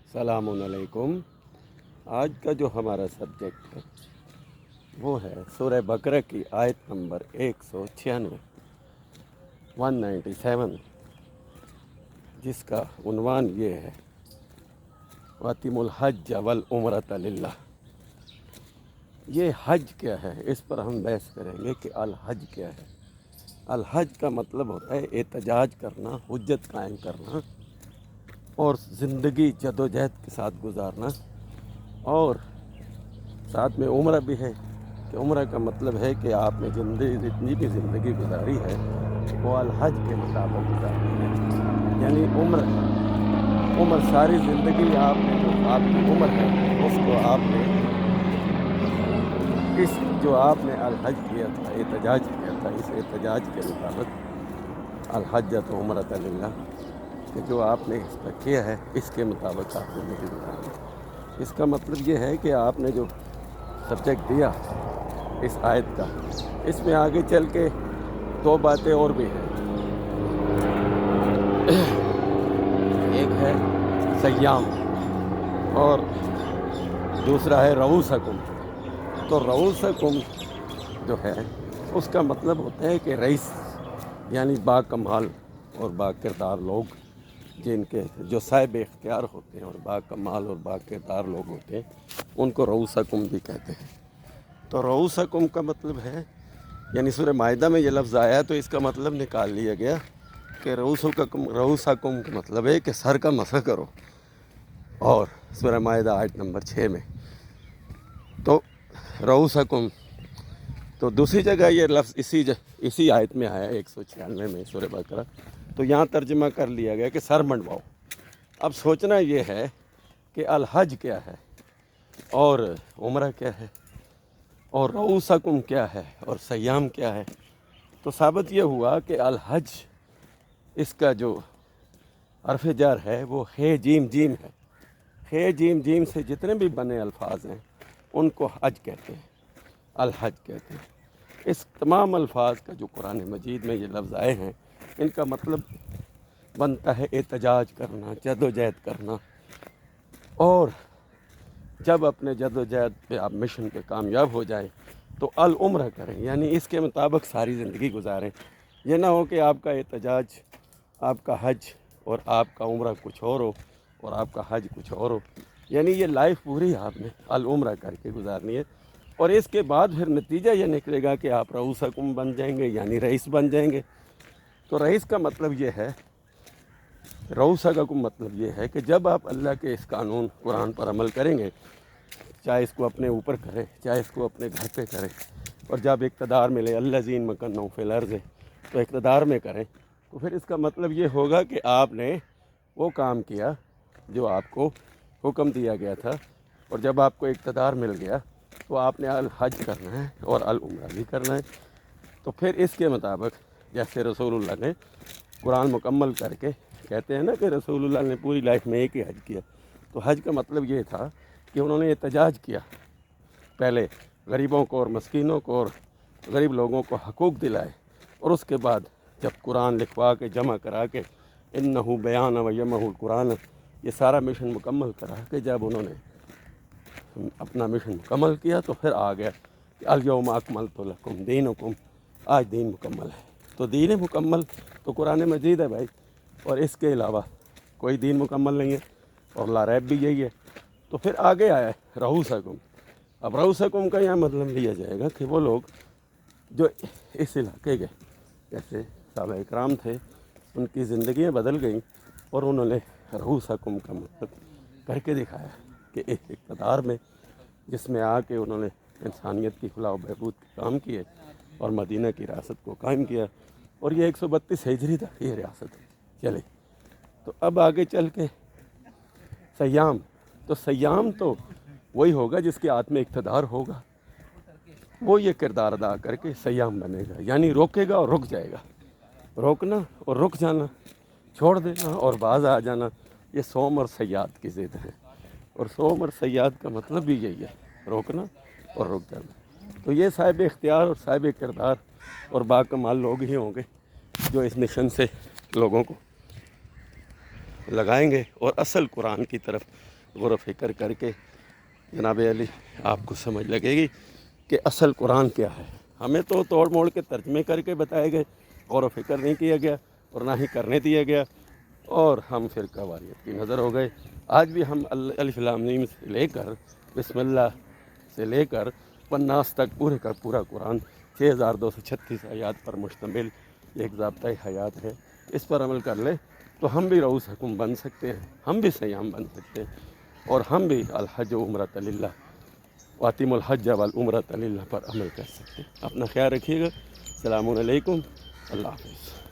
السلام علیکم۔ آج کا جو ہمارا سبجیکٹ ہے وہ ہے سورہ بقرہ کی آیت نمبر 196 197، جس کا عنوان یہ ہے وَأَتِمُّوا الْحَجَّ وَالْعُمْرَةَ لِلَّهِ۔ یہ حج کیا ہے، اس پر ہم بحث کریں گے کہ الحج کیا ہے۔ الحج کا مطلب ہوتا ہے احتجاج کرنا، حجت قائم کرنا اور زندگی جد و جہد کے ساتھ گزارنا، اور ساتھ میں عمرہ بھی ہے کہ عمرہ کا مطلب ہے کہ آپ نے جتنی بھی زندگی گزاری ہے وہ الحج کے مطابق گزارنی ہے۔ یعنی عمر ساری زندگی آپ نے جو آپ کی عمر ہے اس کو آپ نے جو آپ نے الحج کیا تھا، احتجاج کیا تھا، اس احتجاج کے مطابق الحجۃ عمرۃ للہ، کہ جو آپ نے اس پر کیا ہے اس کے مطابق آپ نے زندگی گزارنی ہے۔ اس کا مطلب یہ ہے کہ آپ نے جو سبجیکٹ دیا اس آیت کا، اس میں آگے چل کے دو باتیں اور بھی ہیں۔ ایک ہے سیام اور دوسرا ہے رؤوسکم۔ تو رؤوسکم جو ہے اس کا مطلب ہوتا ہے کہ رئیس، یعنی با کمال اور با کردار لوگ، جو صاحب اختیار ہوتے ہیں اور با کمال اور با کردار لوگ ہوتے ہیں، ان کو رؤوسکم بھی کہتے ہیں۔ تو رؤوسکم کا مطلب ہے، یعنی سورہ مائدہ میں یہ لفظ آیا تو اس کا مطلب نکال لیا گیا کہ رؤوسکم کا مطلب ہے کہ سر کا مسح کرو، اور سورہ مائدہ آیت نمبر 6 میں تو رؤوسکم، تو دوسری جگہ یہ لفظ اسی آیت میں آیا 196 میں سورہ بقرہ، تو یہاں ترجمہ کر لیا گیا کہ سر منڈواؤ۔ اب سوچنا یہ ہے کہ الحج کیا ہے اور عمرہ کیا ہے اور رؤوسکم کیا ہے اور سیام کیا ہے، تو ثابت یہ ہوا کہ الحج، اس کا جو حرف جر ہے وہ ہے جیم جیم ہے۔ ہے جیم جیم سے جتنے بھی بنے الفاظ ہیں ان کو حج کہتے ہیں، الحج کہتے ہیں۔ اس تمام الفاظ کا جو قرآن مجید میں یہ لفظ آئے ہیں، ان کا مطلب بنتا ہے احتجاج کرنا، جد و جہد کرنا، اور جب اپنے جد و جہد پہ آپ مشن پہ کامیاب ہو جائیں تو العمرہ کریں، یعنی اس کے مطابق ساری زندگی گزاریں۔ یہ نہ ہو کہ آپ کا احتجاج، آپ کا حج اور آپ کا عمرہ کچھ اور ہو اور آپ کا حج کچھ اور ہو، یعنی یہ لائف پوری آپ نے العمرہ کر کے گزارنی ہے، اور اس کے بعد پھر نتیجہ یہ نکلے گا کہ آپ رؤوسکم بن جائیں گے، یعنی رئیس بن جائیں گے۔ تو رئیس کا مطلب یہ ہے، رؤوسکم مطلب یہ ہے کہ جب آپ اللہ کے اس قانون قرآن پر عمل کریں گے، چاہے اس کو اپنے اوپر کریں چاہے اس کو اپنے گھر پہ کریں، اور جب اقتدار ملے الذین مکنوا فی الارض، تو اقتدار میں کریں، تو پھر اس کا مطلب یہ ہوگا کہ آپ نے وہ کام کیا جو آپ کو حکم دیا گیا تھا، اور جب آپ کو اقتدار مل گیا تو آپ نے الحج کرنا ہے اور العمرہ بھی کرنا ہے۔ تو پھر اس کے مطابق جیسے رسول اللہ نے قرآن مکمل کر کے، کہتے ہیں نا کہ رسول اللہ نے پوری لائف میں ایک ہی حج کیا، تو حج کا مطلب یہ تھا کہ انہوں نے احتجاج کیا، پہلے غریبوں کو اور مسکینوں کو اور غریب لوگوں کو حقوق دلائے، اور اس کے بعد جب قرآن لکھوا کے جمع کرا کے انہ بیان و یمہ القرآن، یہ سارا مشن مکمل کرا کہ جب انہوں نے اپنا مشن مکمل کیا تو پھر آ گیا کہ الیوم اکملت لکم دینکم، آج دین مکمل ہے۔ تو دین مکمل تو قرآن مجید ہے بھائی، اور اس کے علاوہ کوئی دین مکمل نہیں ہے، اور لا ریب بھی یہی ہے۔ تو پھر آگے آیا ہے رؤوسکم۔ اب رؤوسکم کا یہاں مطلب لیا جائے گا کہ وہ لوگ جو اس علاقے کے، جیسے صحابہ اکرام تھے، ان کی زندگیاں بدل گئیں اور انہوں نے رؤوسکم کا مطلب کر کے دکھایا کہ ایک اقتدار میں، جس میں آ کے انہوں نے انسانیت کی فلاح و بہبود کے کام کیے اور مدینہ کی ریاست کو قائم کیا، اور یہ 132 ہجری تک یہ ریاست چلی۔ تو اب آگے چل کے سیام، تو سیام تو وہی ہوگا جس کے ہاتھ میں اقتدار ہوگا، وہ یہ کردار ادا کر کے سیام بنے گا، یعنی روکے گا اور رک جائے گا۔ روکنا اور رک جانا، چھوڑ دینا اور باز آ جانا، یہ صوم اور صیاد کی ضد ہے، اور صوم اور صیاد کا مطلب بھی یہی ہے، روکنا اور رک جانا۔ تو یہ صاحب اختیار اور صاحب کردار اور باکمال لوگ ہی ہوں گے جو اس مشن سے لوگوں کو لگائیں گے اور اصل قرآن کی طرف غور و فکر کر کے جناب علی آپ کو سمجھ لگے گی کہ اصل قرآن کیا ہے۔ ہمیں تو توڑ موڑ کے ترجمے کر کے بتائے گئے، غور و فکر نہیں کیا گیا اور نہ ہی کرنے دیا گیا، اور ہم فرقہ واریت کی نظر ہو گئے۔ آج بھی ہم الف لام میم سے لے کر بسم اللہ سے لے کر والناس تک پورے کا پورا قرآن 6236 آیات پر مشتمل ایک ضابطۂ حیات ہے، اس پر عمل کر لے تو ہم بھی رؤوس حکم بن سکتے ہیں، ہم بھی سیام بن سکتے ہیں، اور ہم بھی الحج و عمرۃ للہ واتم الحج والعمرۃ للہ پر عمل کر سکتے ہیں۔ اپنا خیال رکھیے گا۔ السلام علیکم، اللہ حافظ۔